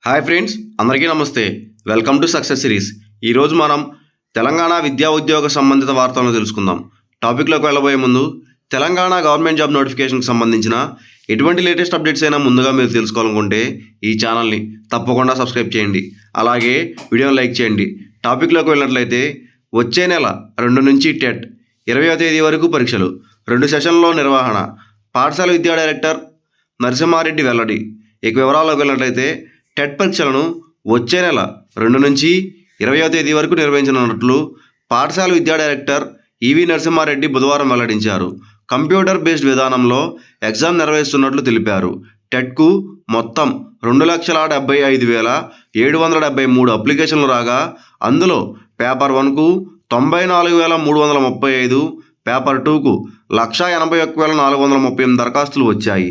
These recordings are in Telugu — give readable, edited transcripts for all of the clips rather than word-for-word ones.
హాయ్ ఫ్రెండ్స్, అందరికీ నమస్తే. Welcome to success series. ఈరోజు మనం తెలంగాణ విద్యా ఉద్యోగ సంబంధిత వార్తలను తెలుసుకుందాం. టాపిక్లోకి వెళ్ళబోయే ముందు తెలంగాణ గవర్నమెంట్ జాబ్ నోటిఫికేషన్కి సంబంధించిన ఎటువంటి లేటెస్ట్ అప్డేట్స్ అయినా ముందుగా మీరు తెలుసుకోవాలనుకుంటే ఈ ఛానల్ని తప్పకుండా సబ్స్క్రైబ్ చేయండి. అలాగే వీడియోని లైక్ చేయండి. టాపిక్లోకి వెళ్ళినట్లయితే వచ్చే నెల 2 నుంచి టెట్ 20వ తేదీ వరకు పరీక్షలు, 2 సెషన్లలో నిర్వహణ. పాఠశాల విద్యా డైరెక్టర్ నరసింహారెడ్డి వెల్లడి. ఇక వివరాల్లోకి వెళ్ళినట్లయితే టెట్ పరీక్షలను వచ్చే నెల 2 నుంచి 20వ తేదీ వరకు నిర్వహించనున్నట్లు పాఠశాల విద్యా డైరెక్టర్ ఈవి నరసింహారెడ్డి బుధవారం వెల్లడించారు. కంప్యూటర్ బేస్డ్ విధానంలో ఎగ్జామ్ నిర్వహిస్తున్నట్లు తెలిపారు. టెట్కు మొత్తం 2,75,773 అప్లికేషన్లు రాగా అందులో పేపర్ 1కు 94,335, పేపర్ 2కు 181,438 దరఖాస్తులు వచ్చాయి.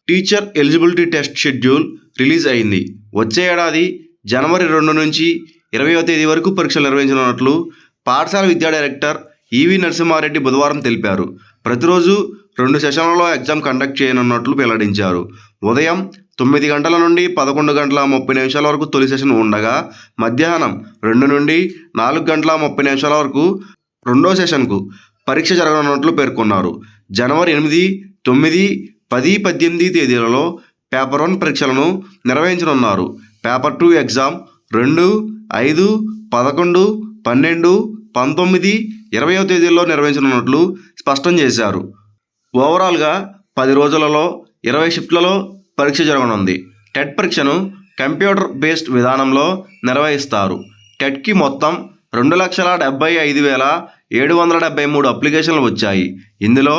Teacher eligibility test schedule release అయింది. వచ్చే ఏడాది జనవరి 2 నుంచి 20వ తేదీ వరకు పరీక్షలు నిర్వహించనున్నట్లు పాఠశాల విద్యా డైరెక్టర్ ఈవి నరసింహారెడ్డి బుధవారం తెలిపారు. ప్రతిరోజు 2 సెషన్లలో ఎగ్జామ్ కండక్ట్ చేయనున్నట్లు వెల్లడించారు. ఉదయం 9 గంటల నుండి 11 గంటల 30 నిమిషాల వరకు తొలి సెషన్ ఉండగా మధ్యాహ్నం 2 నుండి 4 గంటల 30 నిమిషాల వరకు రెండో సెషన్కు పరీక్ష జరగనున్నట్లు పేర్కొన్నారు. జనవరి 8, 9, 10, 18 తేదీలలో పేపర్ 1 పరీక్షలను నిర్వహించనున్నారు. పేపర్ 2 ఎగ్జామ్ 2, 5, 11, 12, 19, 20వ తేదీల్లో నిర్వహించనున్నట్లు స్పష్టం చేశారు. ఓవరాల్గా 10 రోజులలో 20 షిఫ్ట్లలో పరీక్ష జరగనుంది. టెట్ పరీక్షను కంప్యూటర్ బేస్డ్ విధానంలో నిర్వహిస్తారు. టెట్కి మొత్తం 2,75,773 అప్లికేషన్లు వచ్చాయి. ఇందులో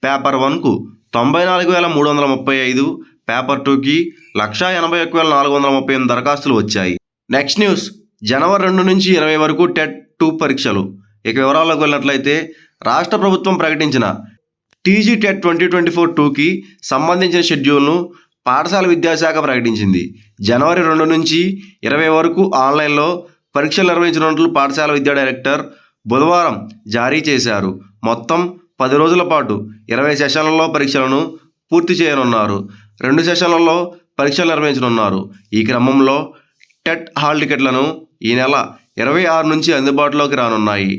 పేపర్ 1కు 94,335, పేపర్ 2కి 181,438 దరఖాస్తులు వచ్చాయి. Next news. జనవరి 2 నుంచి 20 వరకు టెట్ 2 పరీక్షలు. ఇక వివరాల్లోకి వెళ్ళినట్లయితే రాష్ట్ర ప్రభుత్వం ప్రకటించిన టీజీ టెట్ 2024-2కి సంబంధించిన షెడ్యూల్ను పాఠశాల విద్యాశాఖ ప్రకటించింది. జనవరి 2 నుంచి 20 వరకు ఆన్లైన్లో పరీక్షలు నిర్వహించనున్నట్లు పాఠశాల విద్యా డైరెక్టర్ బుధవారం జారీ చేశారు. మొత్తం 10 రోజుల పాటు 20 సెషన్లలో పరీక్షలను పూర్తి చేయనున్నారు. 2 సెషన్లలో పరీక్షలు నిర్వహించనున్నారు. ఈ క్రమంలో టెట్ హాల్ టికెట్లను ఈ నెల 26 నుంచి అందుబాటులోకి రానున్నాయి.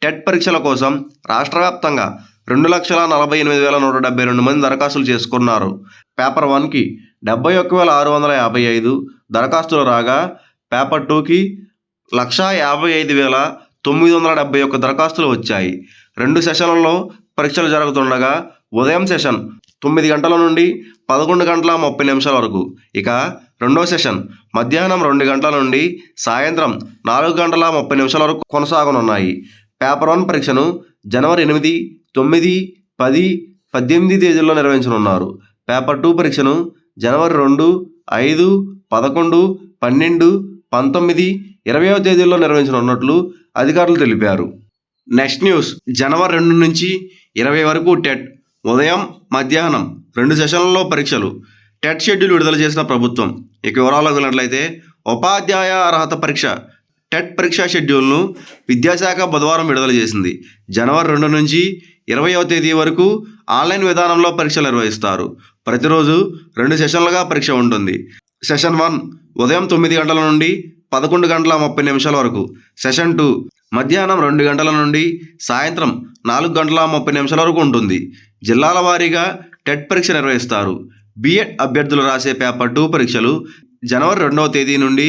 టెట్ పరీక్షల కోసం రాష్ట్ర వ్యాప్తంగా 2,48,172 మంది దరఖాస్తులు చేసుకున్నారు. పేపర్ 1కి 71,655 దరఖాస్తులు రాగా పేపర్ 2కి 155,971 దరఖాస్తులు వచ్చాయి. 2 సెషన్లలో పరీక్షలు జరుగుతుండగా ఉదయం సెషన్ 9 గంటల నుండి 11 గంటల 30 నిమిషాల వరకు, ఇక రెండో సెషన్ మధ్యాహ్నం 2 గంటల నుండి సాయంత్రం 4 గంటల 30 నిమిషాల వరకు కొనసాగనున్నాయి. పేపర్ 1 పరీక్షను జనవరి 8, 9, 10, 18 తేదీల్లో నిర్వహించనున్నారు. పేపర్ 2 పరీక్షను జనవరి 2, 5, 11, 12, 19, 20వ తేదీల్లో నిర్వహించనున్నట్లు అధికారులు తెలిపారు. Next news. జనవరి 2 నుంచి 20 వరకు టెట్ ఉదయం, మధ్యాహ్నం 2 సెషన్లలో పరీక్షలు. టెట్ షెడ్యూల్ విడుదల చేసిన ప్రభుత్వం. ఇక వివరాల్లోకి వెళ్ళినట్లయితే ఉపాధ్యాయ అర్హత పరీక్ష టెట్ పరీక్షా షెడ్యూల్ను విద్యాశాఖ బుధవారం విడుదల చేసింది. జనవరి 2 నుంచి 20వ తేదీ వరకు ఆన్లైన్ విధానంలో పరీక్షలు నిర్వహిస్తారు. ప్రతిరోజు 2 సెషన్లుగా పరీక్ష ఉంటుంది. సెషన్ 1 ఉదయం 9 గంటల నుండి 11 గంటల 30 నిమిషాల వరకు, సెషన్ 2 మధ్యాహ్నం 2 గంటల నుండి సాయంత్రం 4 గంటల 30 నిమిషాల వరకు ఉంటుంది. జిల్లాల వారీగా టెట్ పరీక్ష నిర్వహిస్తారు. బీఎడ్ అభ్యర్థులు రాసే పేపర్ 2 పరీక్షలు జనవరి 2వ తేదీ నుండి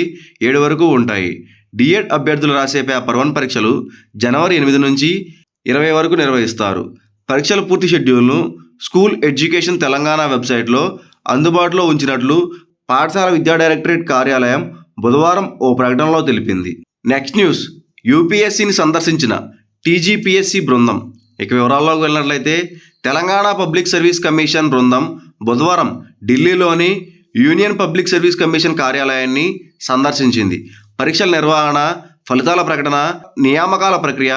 7 వరకు ఉంటాయి. డిఎడ్ అభ్యర్థులు రాసే పేపర్ 1 పరీక్షలు జనవరి 8 నుంచి 20 వరకు నిర్వహిస్తారు. పరీక్షల పూర్తి షెడ్యూల్ను స్కూల్ ఎడ్యుకేషన్ తెలంగాణ వెబ్సైట్లో అందుబాటులో ఉంచినట్లు పాఠశాల విద్యా డైరెక్టరేట్ కార్యాలయం బుధవారం ఓ ప్రకటనలో తెలిపింది. Next news. యూపీఎస్సీని సందర్శించిన టీజీపీఎస్సీ బృందం. ఇక వివరాల్లోకి వెళ్ళినట్లయితే తెలంగాణ పబ్లిక్ సర్వీస్ కమిషన్ బృందం బుధవారం ఢిల్లీలోని యూనియన్ పబ్లిక్ సర్వీస్ కమిషన్ కార్యాలయాన్ని సందర్శించింది. పరీక్షల నిర్వహణ, ఫలితాల ప్రకటన, నియామకాల ప్రక్రియ,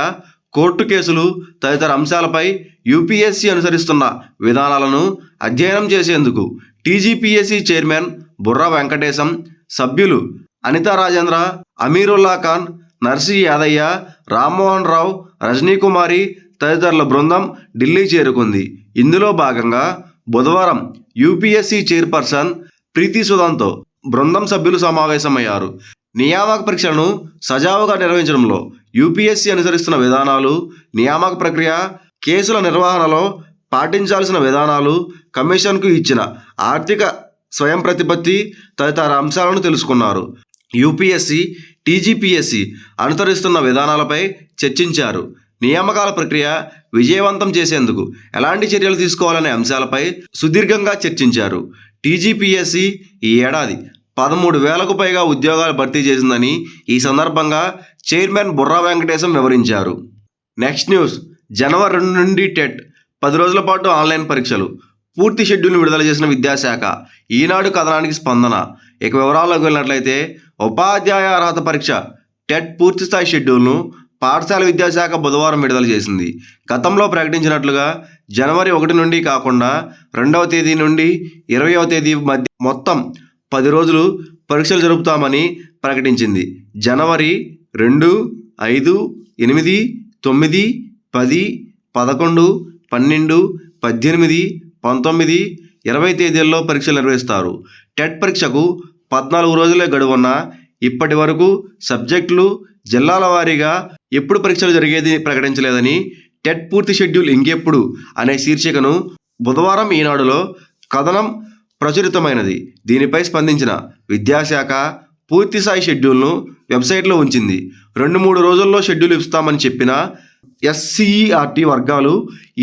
కోర్టు కేసులు తదితర అంశాలపై యూపీఎస్సీ అనుసరిస్తున్న విధానాలను అధ్యయనం చేసేందుకు టీజీపీఎస్సీ చైర్మన్ బుర్రా వెంకటేశం, సభ్యులు అనితా రాజేంద్ర, అమీరుల్లా ఖాన్, నర్సీ యాదయ్య, రామ్మోహన్ రావు, రజనీకుమారి తదితరుల బృందం ఢిల్లీ చేరుకుంది. ఇందులో భాగంగా బుధవారం యూపీఎస్సీ చైర్పర్సన్ ప్రీతి సుదాన్తో బృందం సభ్యులు సమావేశమయ్యారు. నియామక పరీక్షలను సజావుగా నిర్వహించడంలో యూపీఎస్సీ అనుసరిస్తున్న విధానాలు, నియామక ప్రక్రియ, కేసుల నిర్వహణలో పాటించాల్సిన విధానాలు, కమిషన్కు ఇచ్చిన ఆర్థిక స్వయం ప్రతిపత్తి తదితర అంశాలను తెలుసుకున్నారు. యూపీఎస్సీ, టీజీపీఎస్సీ అనుసరిస్తున్న విధానాలపై చర్చించారు. నియామకాల ప్రక్రియ విజయవంతం చేసేందుకు ఎలాంటి చర్యలు తీసుకోవాలనే అంశాలపై సుదీర్ఘంగా చర్చించారు. టీజీపీఎస్సీ ఈ ఏడాది 13,000కు పైగా ఉద్యోగాలు భర్తీ చేసిందని ఈ సందర్భంగా చైర్మన్ బుర్రా వెంకటేశం వివరించారు. Next news. జనవరి 2 నుండి టెట్ 10 రోజుల పాటు ఆన్లైన్ పరీక్షలు. పూర్తి షెడ్యూల్ను విడుదల చేసిన విద్యాశాఖ. ఈనాడు కథనానికి స్పందన. ఇక వివరాల్లోకి వెళ్ళినట్లయితే ఉపాధ్యాయ అర్హత పరీక్ష టెట్ పూర్తిస్థాయి షెడ్యూల్ను పాఠశాల విద్యాశాఖ బుధవారం విడుదల చేసింది. గతంలో ప్రకటించినట్లుగా జనవరి 1 నుండి కాకుండా 2వ తేదీ నుండి 20వ తేదీ మధ్య మొత్తం 10 రోజులు పరీక్షలు జరుపుతామని ప్రకటించింది. జనవరి 2, 5, 8, 9, 10, 11, 12, 18, 19, 20 తేదీల్లో పరీక్షలు నిర్వహిస్తారు. టెట్ పరీక్షకు 14 రోజులే గడువున్నా ఇప్పటి వరకు సబ్జెక్టులు, జిల్లాల వారీగా ఎప్పుడు పరీక్షలు జరిగేది ప్రకటించలేదని, టెట్ పూర్తి షెడ్యూల్ ఇంకెప్పుడు అనే శీర్షికను బుధవారం ఈనాడులో కథనం ప్రచురితమైనది. దీనిపై స్పందించిన విద్యాశాఖ పూర్తిస్థాయి షెడ్యూల్ను వెబ్సైట్లో ఉంచింది. 2-3 రోజుల్లో షెడ్యూల్ ఇస్తామని చెప్పిన ఎస్సీఈఆర్టీ వర్గాలు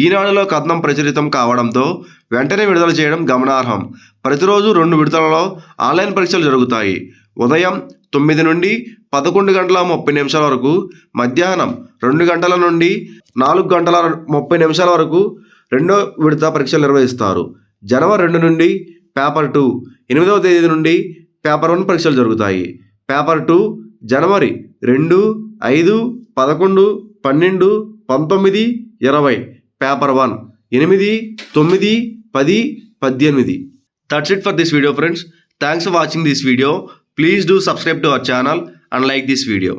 ఈనాడులో కథనం ప్రచురితం కావడంతో వెంటనే విడుదల చేయడం గమనార్హం. ప్రతిరోజు 2 విడతలలో ఆన్లైన్ పరీక్షలు జరుగుతాయి. ఉదయం 9 నుండి 11 గంటల 30 నిమిషాల వరకు, మధ్యాహ్నం 2 గంటల నుండి 4 గంటల 30 నిమిషాల వరకు రెండో విడత పరీక్షలు నిర్వహిస్తారు. జనవరి 2 నుండి పేపర్ 2, 8వ తేదీ నుండి పేపర్ 1 పరీక్షలు జరుగుతాయి. Paper 2 January 2, 5, 11, 12, 19, 20. Paper 1 8, 9, 10, 18. That's it for this video, friends. Thanks for watching this video. Please do subscribe to our channel and like this video.